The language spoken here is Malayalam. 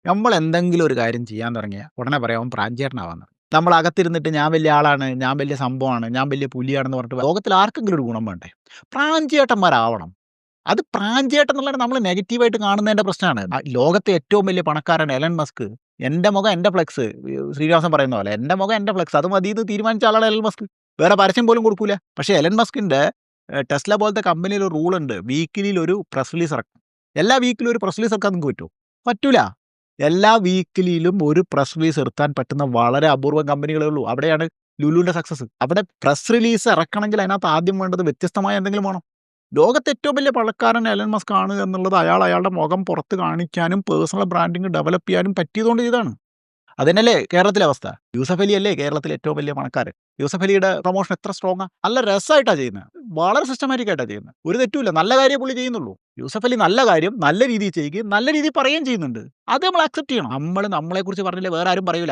നമ്മൾ എന്തെങ്കിലും ഒരു കാര്യം ചെയ്യാൻ തുടങ്ങിയാൽ ഉടനെ പറയാം അവൻ പ്രാഞ്ചേട്ടനാവാന്ന്. നമ്മൾ അകത്തിരുന്നിട്ട് ഞാൻ വലിയ ആളാണ്, ഞാൻ വലിയ സംഭവമാണ്, ഞാൻ വലിയ പുലിയാണെന്ന് പറഞ്ഞിട്ട് ലോകത്തിൽ ആർക്കെങ്കിലും ഒരു ഗുണം വേണ്ടേ? പ്രാഞ്ചേട്ടന്മാരാവണം. അത് പ്രാഞ്ചേട്ടൻ എന്നുള്ളത് നമ്മൾ നെഗറ്റീവായിട്ട് കാണുന്നതിന്റെ പ്രശ്നമാണ്. ലോകത്തെ ഏറ്റവും വലിയ പണക്കാരൻ എലൻ മസ്ക്. എന്റെ മുഖം എന്റെ ഫ്ലെക്സ്. ശ്രീനിവാസൻ പറയുന്ന പോലെ എന്റെ മുഖം എന്റെ ഫ്ലെക്സ്. അത് മതി എന്ന് തീരുമാനിച്ച ആളാണ് എലൻ മസ്ക്. വേറെ പരസ്യം പോലും കൊടുക്കൂല. പക്ഷേ എലൻ മസ്കിന്റെ ടെസ്ല പോലത്തെ കമ്പനിയിൽ ഒരു റൂളുണ്ട്. വീക്കിലിയിൽ ഒരു പ്രസ് റിലീസ് ഇറക്കും. എല്ലാ വീക്കിലും ഒരു പ്രസ് റിലീസ് ഇറക്കാൻ നിങ്ങൾക്ക് പറ്റുമോ? പറ്റൂല. എല്ലാ വീക്കിലിയിലും ഒരു പ്രസ് റിലീസ് ഇറക്കാൻ പറ്റുന്ന വളരെ അപൂർവം കമ്പനികളേ ഉള്ളൂ. അവിടെയാണ് ലുലുവിന്റെ സക്സസ്. അവിടെ പ്രസ് റിലീസ് ഇറക്കണമെങ്കിൽ അതിനകത്ത് ആദ്യം വേണ്ടത് വ്യത്യസ്തമായ എന്തെങ്കിലും വേണം. ലോകത്തെ ഏറ്റവും വലിയ പണക്കാരൻ എലൻ മസ്ക് ആണ് എന്നുള്ളത് അയാളുടെ മുഖം പുറത്ത് കാണിക്കാനും പേഴ്സണൽ ബ്രാൻഡിങ് ഡെവലപ്പ് ചെയ്യാനും പറ്റിയതുകൊണ്ട് ചെയ്താണ്. അതന്നെയല്ലേ കേരളത്തിലെ അവസ്ഥ. യൂസഫ് അലി അല്ലേ കേരളത്തിലെ ഏറ്റവും വലിയ പണക്കാരൻ. യൂസഫ് അലിയുടെ പ്രൊമോഷൻ എത്ര സ്ട്രോങ്ങാ. നല്ല രസമായിട്ടാണ് ചെയ്യുന്നത്. വളരെ സിസ്റ്റമാറ്റിക് ആയിട്ടാണ് ചെയ്യുന്നത്. ഒരു തെറ്റുമില്ല. നല്ല കാര്യം പുള്ളി ചെയ്യുന്നുള്ളൂ. യൂസഫ് അലി നല്ല കാര്യം നല്ല രീതിയിൽ ചെയ്യുകയും നല്ല രീതിയിൽ പറയുകയും ചെയ്യുന്നുണ്ട്. അത് നമ്മൾ അക്സെപ്റ്റ് ചെയ്യണം. നമ്മൾ നമ്മളെക്കുറിച്ച് പറഞ്ഞില്ലേ വേറെ ആരും പറയൂല.